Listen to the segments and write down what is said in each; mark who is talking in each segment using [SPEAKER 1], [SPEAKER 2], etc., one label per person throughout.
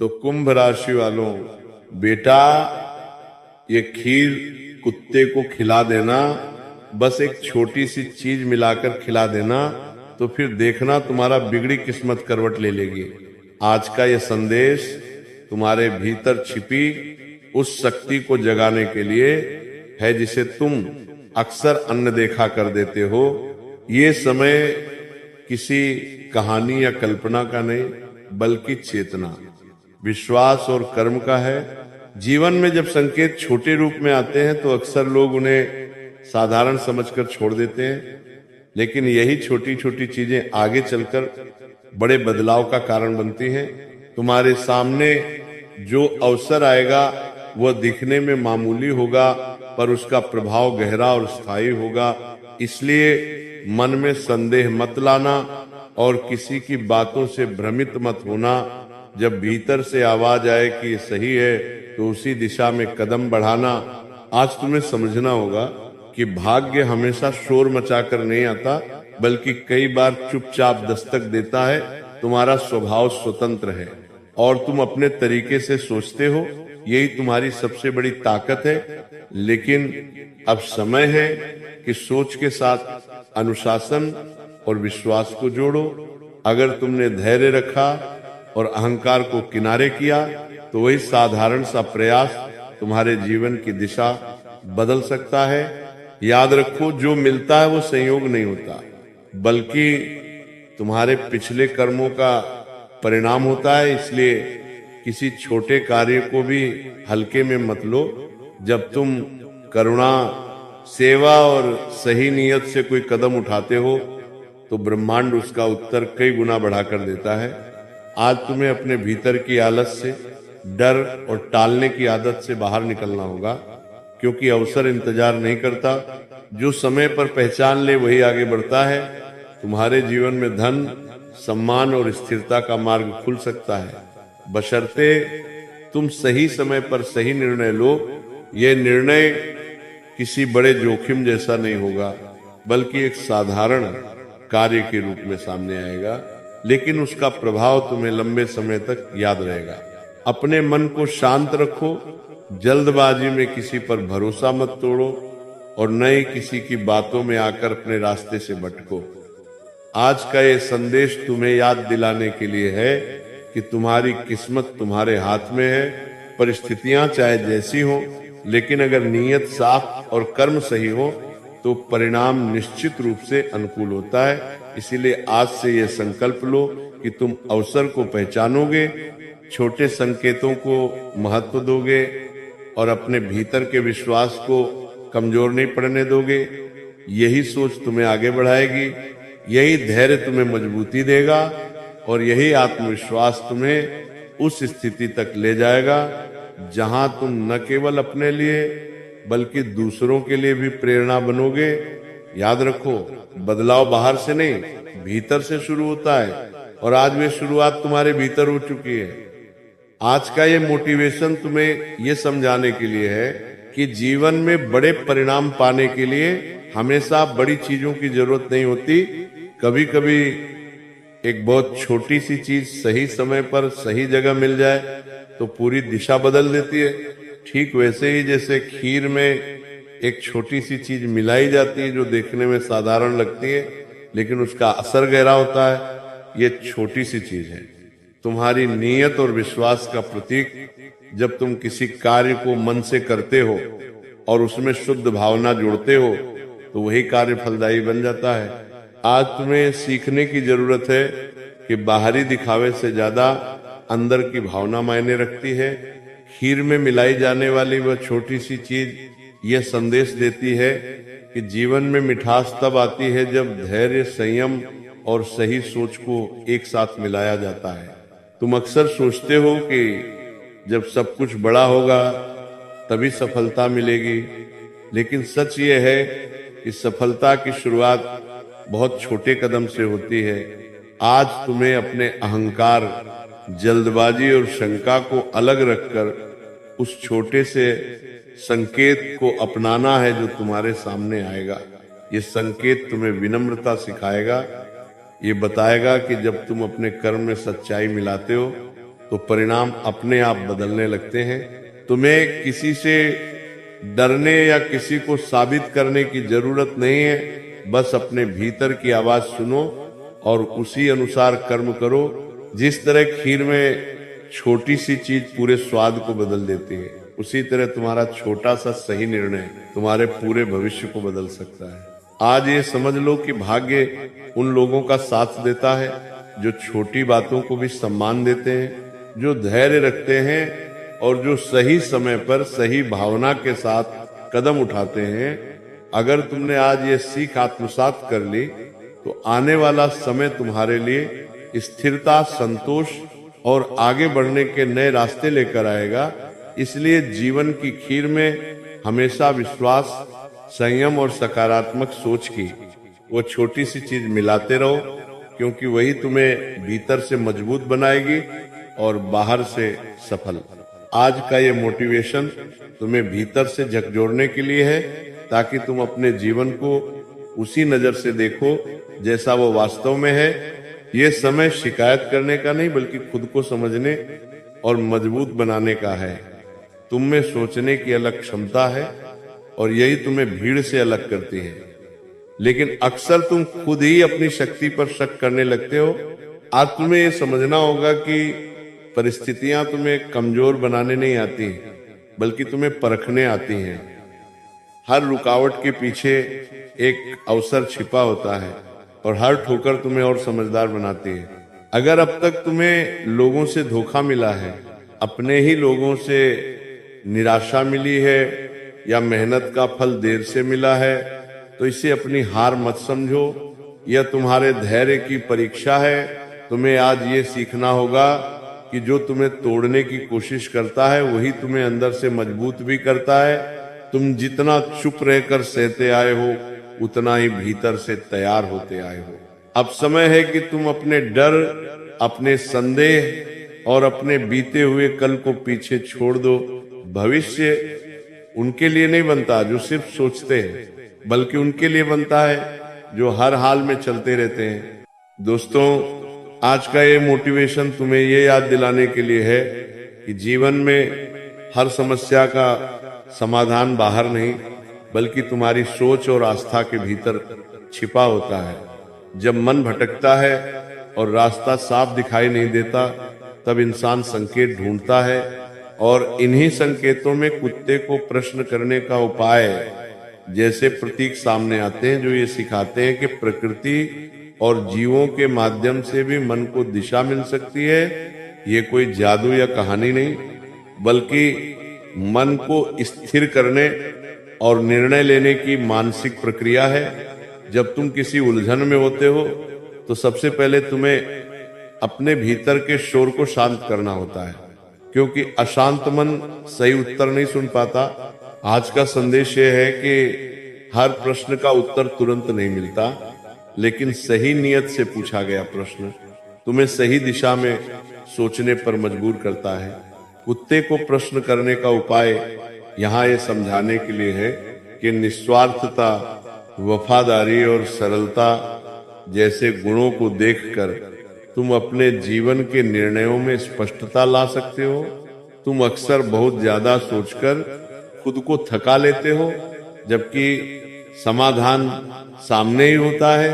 [SPEAKER 1] तो कुंभ राशि वालों, बेटा ये खीर कुत्ते को खिला देना, बस एक छोटी सी चीज मिलाकर खिला देना, तो फिर देखना तुम्हारा बिगड़ी किस्मत करवट ले लेगी। आज का ये संदेश तुम्हारे भीतर छिपी उस शक्ति को जगाने के लिए है जिसे तुम अक्सर अनदेखा कर देते हो। ये समय किसी कहानी या कल्पना का नहीं, बल्कि चेतना, विश्वास और कर्म का है। जीवन में जब संकेत छोटे रूप में आते हैं तो अक्सर लोग उन्हें साधारण समझकर छोड़ देते हैं, लेकिन यही छोटी छोटी चीजें आगे चलकर बड़े बदलाव का कारण बनती हैं। तुम्हारे सामने जो अवसर आएगा वह दिखने में मामूली होगा, पर उसका प्रभाव गहरा और स्थायी होगा। इसलिए मन में संदेह मत लाना और किसी की बातों से भ्रमित मत होना। जब भीतर से आवाज आए कि ये सही है तो उसी दिशा में कदम बढ़ाना। आज तुम्हें समझना होगा कि भाग्य हमेशा शोर मचाकर नहीं आता, बल्कि कई बार चुपचाप दस्तक देता है। तुम्हारा स्वभाव स्वतंत्र है और तुम अपने तरीके से सोचते हो, यही तुम्हारी सबसे बड़ी ताकत है। लेकिन अब समय है कि सोच के साथ अनुशासन और विश्वास को जोड़ो। अगर तुमने धैर्य रखा और अहंकार को किनारे किया तो वही साधारण सा प्रयास तुम्हारे जीवन की दिशा बदल सकता है। याद रखो, जो मिलता है वो संयोग नहीं होता, बल्कि तुम्हारे पिछले कर्मों का परिणाम होता है। इसलिए किसी छोटे कार्य को भी हल्के में मत लो। जब तुम करुणा, सेवा और सही नियत से कोई कदम उठाते हो तो ब्रह्मांड उसका उत्तर कई गुना बढ़ाकर देता है। आज तुम्हें अपने भीतर की आलस से, डर और टालने की आदत से बाहर निकलना होगा, क्योंकि अवसर इंतजार नहीं करता। जो समय पर पहचान ले वही आगे बढ़ता है। तुम्हारे जीवन में धन, सम्मान और स्थिरता का मार्ग खुल सकता है, बशर्ते तुम सही समय पर सही निर्णय लो। यह निर्णय किसी बड़े जोखिम जैसा नहीं होगा, बल्कि एक साधारण कार्य के रूप में सामने आएगा, लेकिन उसका प्रभाव तुम्हें लंबे समय तक याद रहेगा। अपने मन को शांत रखो, जल्दबाजी में किसी पर भरोसा मत तोड़ो और न ही किसी की बातों में आकर अपने रास्ते से भटको। आज का ये संदेश तुम्हें याद दिलाने के लिए है कि तुम्हारी किस्मत तुम्हारे हाथ में है। परिस्थितियां चाहे जैसी हो, लेकिन अगर नीयत साफ और कर्म सही हो तो परिणाम निश्चित रूप से अनुकूल होता है। इसीलिए आज से यह संकल्प लो कि तुम अवसर को पहचानोगे, छोटे संकेतों को महत्व दोगे और अपने भीतर के विश्वास को कमजोर नहीं पड़ने दोगे। यही सोच तुम्हें आगे बढ़ाएगी, यही धैर्य तुम्हें मजबूती देगा और यही आत्मविश्वास तुम्हें उस स्थिति तक ले जाएगा जहां तुम न केवल अपने लिए बल्कि दूसरों के लिए भी प्रेरणा बनोगे। याद रखो, बदलाव बाहर से नहीं, भीतर से शुरू होता है और आज वे शुरुआत तुम्हारे भीतर हो चुकी है। आज का ये मोटिवेशन तुम्हें ये समझाने के लिए है कि जीवन में बड़े परिणाम पाने के लिए हमेशा बड़ी चीजों की जरूरत नहीं होती। कभी कभी एक बहुत छोटी सी चीज सही समय पर सही जगह मिल जाए तो पूरी दिशा बदल देती है। ठीक वैसे ही जैसे खीर में एक छोटी सी चीज मिलाई जाती है जो देखने में साधारण लगती है, लेकिन उसका असर गहरा होता है। ये छोटी सी चीज है, तुम्हारी नीयत और विश्वास का प्रतीक। जब तुम किसी कार्य को मन से करते हो और उसमें शुद्ध भावना जोड़ते हो तो वही कार्य फलदायी बन जाता है। आज तुम्हें सीखने की जरूरत है कि बाहरी दिखावे से ज्यादा अंदर की भावना मायने रखती है। खीर में मिलाई जाने वाली वह छोटी सी चीज यह संदेश देती है कि जीवन में मिठास तब आती है जब धैर्य, संयम और सही सोच को एक साथ मिलाया जाता है। तुम अक्सर सोचते हो कि जब सब कुछ बड़ा होगा तभी सफलता मिलेगी, लेकिन सच ये है कि सफलता की शुरुआत बहुत छोटे कदम से होती है। आज तुम्हें अपने अहंकार, जल्दबाजी और शंका को अलग रखकर उस छोटे से संकेत को अपनाना है जो तुम्हारे सामने आएगा। ये संकेत तुम्हें विनम्रता सिखाएगा। ये बताएगा कि जब तुम अपने कर्म में सच्चाई मिलाते हो तो परिणाम अपने आप बदलने लगते हैं। तुम्हें किसी से डरने या किसी को साबित करने की जरूरत नहीं है। बस अपने भीतर की आवाज सुनो और उसी अनुसार कर्म करो। जिस तरह खीर में छोटी सी चीज पूरे स्वाद को बदल देती है, उसी तरह तुम्हारा छोटा सा सही निर्णय तुम्हारे पूरे भविष्य को बदल सकता है। आज ये समझ लो कि भाग्य उन लोगों का साथ देता है जो छोटी बातों को भी सम्मान देते हैं, जो धैर्य रखते हैं और जो सही समय पर सही भावना के साथ कदम उठाते हैं। अगर तुमने आज ये सीख आत्मसात कर ली तो आने वाला समय तुम्हारे लिए स्थिरता, संतोष और आगे बढ़ने के नए रास्ते लेकर आएगा। इसलिए जीवन की खीर में हमेशा विश्वास, संयम और सकारात्मक सोच की वो छोटी सी चीज मिलाते रहो, क्योंकि वही तुम्हें भीतर से मजबूत बनाएगी और बाहर से सफल। आज का ये मोटिवेशन तुम्हें भीतर से झकझोरने के लिए है, ताकि तुम अपने जीवन को उसी नजर से देखो जैसा वो वास्तव में है। ये समय शिकायत करने का नहीं, बल्कि खुद को समझने और मजबूत बनाने का है। तुम में सोचने की अलग क्षमता है और यही तुम्हें भीड़ से अलग करती है। लेकिन अक्सर तुम खुद ही अपनी शक्ति पर शक करने लगते हो। आज तुम्हें ये समझना होगा कि परिस्थितियां तुम्हें कमजोर बनाने नहीं आती, बल्कि तुम्हें परखने आती हैं। हर रुकावट के पीछे एक अवसर छिपा होता है और हर ठोकर तुम्हें और समझदार बनाती है। अगर अब तक तुम्हें लोगों से धोखा मिला है, अपने ही लोगों से निराशा मिली है या मेहनत का फल देर से मिला है, तो इसे अपनी हार मत समझो। यह तुम्हारे धैर्य की परीक्षा है। तुम्हें आज ये सीखना होगा कि जो तुम्हें तोड़ने की कोशिश करता है वही तुम्हें अंदर से मजबूत भी करता है। तुम जितना चुप रहकर सहते आए हो, उतना ही भीतर से तैयार होते आए हो। अब समय है कि तुम अपने डर, अपने संदेह और अपने बीते हुए कल को पीछे छोड़ दो। भविष्य उनके लिए नहीं बनता जो सिर्फ सोचते हैं, बल्कि उनके लिए बनता है जो हर हाल में चलते रहते हैं। दोस्तों, आज का ये मोटिवेशन तुम्हें ये याद दिलाने के लिए है कि जीवन में हर समस्या का समाधान बाहर नहीं, बल्कि तुम्हारी सोच और आस्था के भीतर छिपा होता है। जब मन भटकता है और रास्ता साफ दिखाई नहीं देता, तब इंसान संकेत ढूंढता है, और इन्हीं संकेतों में कुत्ते को प्रश्न करने का उपाय जैसे प्रतीक सामने आते हैं, जो ये सिखाते हैं कि प्रकृति और जीवों के माध्यम से भी मन को दिशा मिल सकती है। ये कोई जादू या कहानी नहीं, बल्कि मन को स्थिर करने और निर्णय लेने की मानसिक प्रक्रिया है। जब तुम किसी उलझन में होते हो तो सबसे पहले तुम्हें अपने भीतर के शोर को शांत करना होता है, क्योंकि अशांत मन सही उत्तर नहीं सुन पाता। आज का संदेश यह है कि हर प्रश्न का उत्तर तुरंत नहीं मिलता, लेकिन सही नियत से पूछा गया प्रश्न तुम्हें सही दिशा में सोचने पर मजबूर करता है। कुत्ते को प्रश्न करने का उपाय यहाँ ये समझाने के लिए है कि निस्वार्थता, वफादारी और सरलता जैसे गुणों को देखकर तुम अपने जीवन के निर्णयों में स्पष्टता ला सकते हो। तुम अक्सर बहुत ज्यादा सोचकर खुद को थका लेते हो, जबकि समाधान सामने ही होता है।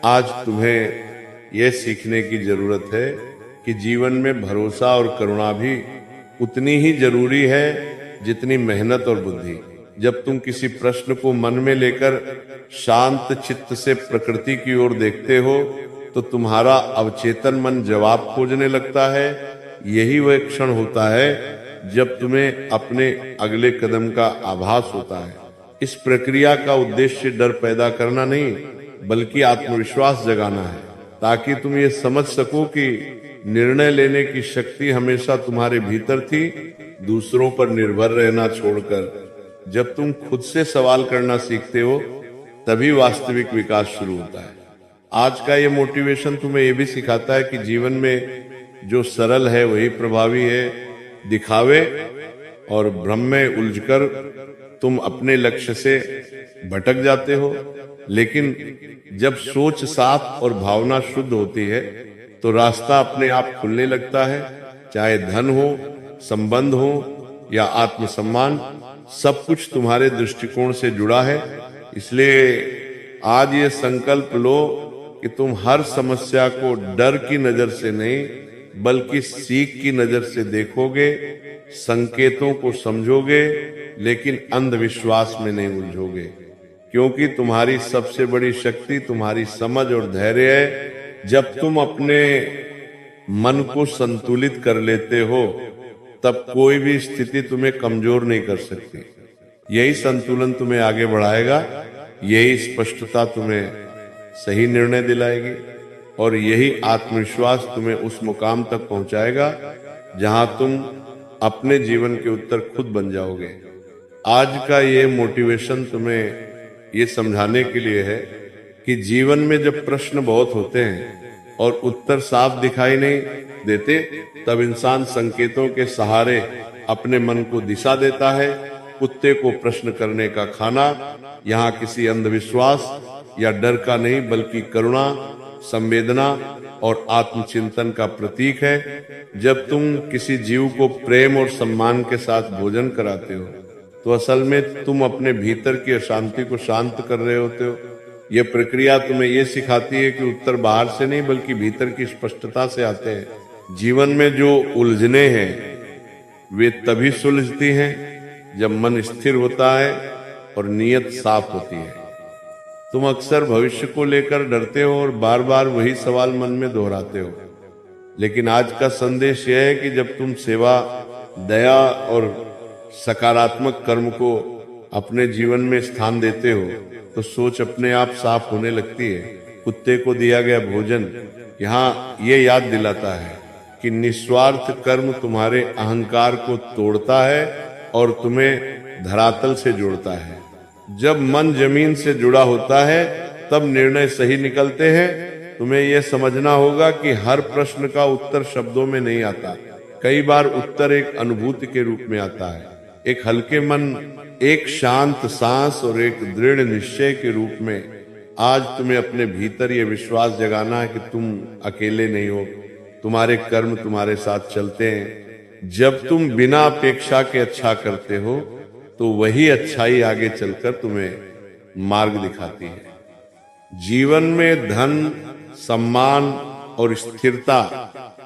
[SPEAKER 1] आज तुम्हें यह सीखने की जरूरत है कि जीवन में भरोसा और करुणा भी उतनी ही जरूरी है जितनी मेहनत और बुद्धि। जब तुम किसी प्रश्न को मन में लेकर शांत चित्त से प्रकृति की ओर देखते हो, तो तुम्हारा अवचेतन मन जवाब खोजने लगता है। यही वह क्षण होता है जब तुम्हें अपने अगले कदम का आभास होता है। इस प्रक्रिया का उद्देश्य डर पैदा करना नहीं, बल्कि आत्मविश्वास जगाना है, ताकि तुम ये समझ सको कि निर्णय लेने की शक्ति हमेशा तुम्हारे भीतर थी, दूसरों पर निर्भर रहना छोड़कर। जब तुम खुद से सवाल करना सीखते हो, तभी वास्तविक विकास शुरू होता है। आज का ये मोटिवेशन तुम्हें ये भी सिखाता है कि जीवन में जो सरल है वही प्रभावी है। दिखावे और भ्रम में उलझकर तुम अपने लक्ष्य से भटक जाते हो, लेकिन जब सोच साफ और भावना शुद्ध होती है तो रास्ता अपने आप खुलने लगता है। चाहे धन हो, संबंध हो या आत्मसम्मान, सब कुछ तुम्हारे दृष्टिकोण से जुड़ा है। इसलिए आज ये संकल्प लो कि तुम हर समस्या को डर की नजर से नहीं बल्कि सीख की नजर से देखोगे, संकेतों को समझोगे, लेकिन अंधविश्वास में नहीं उलझोगे, क्योंकि तुम्हारी सबसे बड़ी शक्ति तुम्हारी समझ और धैर्य है। जब तुम अपने मन को संतुलित कर लेते हो तब कोई भी स्थिति तुम्हें कमजोर नहीं कर सकती। यही संतुलन तुम्हें आगे बढ़ाएगा, यही स्पष्टता तुम्हें सही निर्णय दिलाएगी और यही आत्मविश्वास तुम्हें उस मुकाम तक पहुंचाएगा जहां तुम अपने जीवन के उत्तर खुद बन जाओगे। आज का ये मोटिवेशन तुम्हें ये समझाने के लिए है कि जीवन में जब प्रश्न बहुत होते हैं और उत्तर साफ दिखाई नहीं देते, तब इंसान संकेतों के सहारे अपने मन को दिशा देता है। कुत्ते को प्रश्न करने का खाना यहाँ किसी अंधविश्वास या डर का नहीं बल्कि करुणा, संवेदना और आत्मचिंतन का प्रतीक है। जब तुम किसी जीव को प्रेम और सम्मान के साथ भोजन कराते हो तो असल में तुम अपने भीतर की अशांति को शांत कर रहे होते हो। यह प्रक्रिया तुम्हें यह सिखाती है कि उत्तर बाहर से नहीं बल्कि भीतर की स्पष्टता से आते हैं। जीवन में जो उलझने हैं वे तभी सुलझती हैं जब मन स्थिर होता है और नीयत साफ होती है। तुम अक्सर भविष्य को लेकर डरते हो और बार बार वही सवाल मन में दोहराते हो, लेकिन आज का संदेश यह है कि जब तुम सेवा, दया और सकारात्मक कर्म को अपने जीवन में स्थान देते हो तो सोच अपने आप साफ होने लगती है। कुत्ते को दिया गया भोजन यहाँ ये याद दिलाता है कि निस्वार्थ कर्म तुम्हारे अहंकार को तोड़ता है और तुम्हें धरातल से जोड़ता है। जब मन जमीन से जुड़ा होता है तब निर्णय सही निकलते हैं। तुम्हें यह समझना होगा कि हर प्रश्न का उत्तर शब्दों में नहीं आता, कई बार उत्तर एक अनुभूति के रूप में आता है। एक हल्के मन, एक शांत सांस और एक दृढ़ निश्चय के रूप में आज तुम्हें अपने भीतर ये विश्वास जगाना है कि तुम अकेले नहीं हो, तुम्हारे कर्म तुम्हारे साथ चलते हैं। जब तुम बिना अपेक्षा के अच्छा करते हो तो वही अच्छाई आगे चलकर तुम्हें मार्ग दिखाती है। जीवन में धन, सम्मान और स्थिरता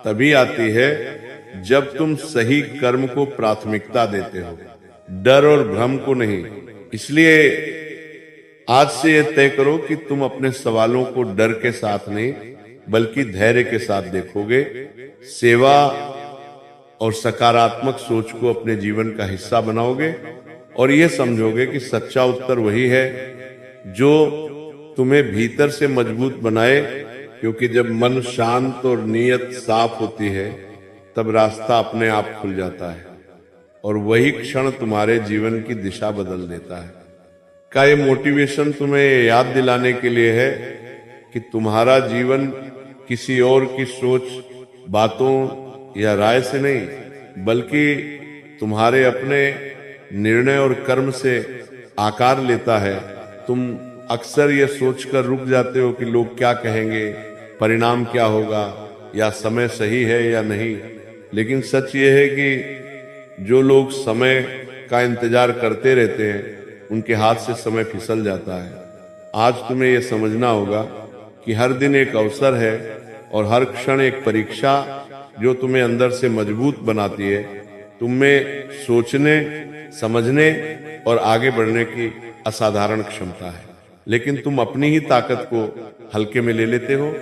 [SPEAKER 1] तभी आती है जब तुम सही कर्म को प्राथमिकता देते हो, डर और भ्रम को नहीं। इसलिए आज से यह तय करो कि तुम अपने सवालों को डर के साथ नहीं बल्कि धैर्य के साथ देखोगे, सेवा और सकारात्मक सोच को अपने जीवन का हिस्सा बनाओगे और यह समझोगे कि सच्चा उत्तर वही है जो तुम्हें भीतर से मजबूत बनाए, क्योंकि जब मन शांत और नीयत साफ होती है तब रास्ता अपने आप खुल जाता है और वही क्षण तुम्हारे जीवन की दिशा बदल देता है। का ये मोटिवेशन तुम्हें याद दिलाने के लिए है कि तुम्हारा जीवन किसी और की सोच, बातों या राय से नहीं बल्कि तुम्हारे अपने निर्णय और कर्म से आकार लेता है। तुम अक्सर ये सोचकर रुक जाते हो कि लोग क्या कहेंगे, परिणाम क्या होगा या समय सही है या नहीं, लेकिन सच ये है कि जो लोग समय का इंतजार करते रहते हैं उनके हाथ से समय फिसल जाता है। आज तुम्हें यह समझना होगा कि हर दिन एक अवसर है और हर क्षण एक परीक्षा जो तुम्हें अंदर से मजबूत बनाती है। तुम में सोचने, समझने और आगे बढ़ने की असाधारण क्षमता है, लेकिन तुम अपनी ही ताकत को हल्के में ले लेते हो।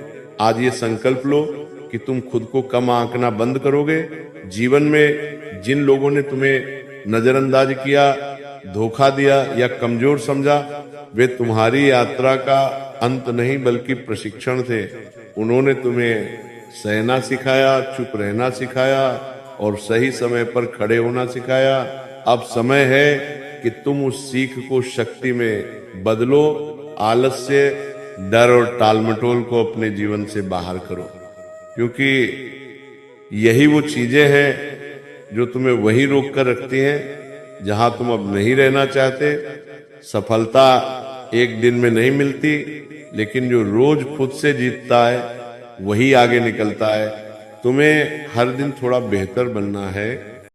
[SPEAKER 1] आज ये संकल्प लो कि तुम खुद को कम आंकना बंद करोगे। जीवन में जिन लोगों ने तुम्हें नजरअंदाज किया, धोखा दिया या कमजोर समझा, वे तुम्हारी यात्रा का अंत नहीं बल्कि प्रशिक्षण थे। उन्होंने तुम्हें सहना सिखाया, चुप रहना सिखाया और सही समय पर खड़े होना सिखाया। अब समय है कि तुम उस सीख को शक्ति में बदलो। आलस्य, डर और टालमटोल को अपने जीवन से बाहर करो, क्योंकि यही वो चीजें हैं जो तुम्हें वहीं रोक कर रखती हैं जहां तुम अब नहीं रहना चाहते। सफलता एक दिन में नहीं मिलती, लेकिन जो रोज खुद से जीतता है वही आगे निकलता है। तुम्हें हर दिन थोड़ा बेहतर बनना है,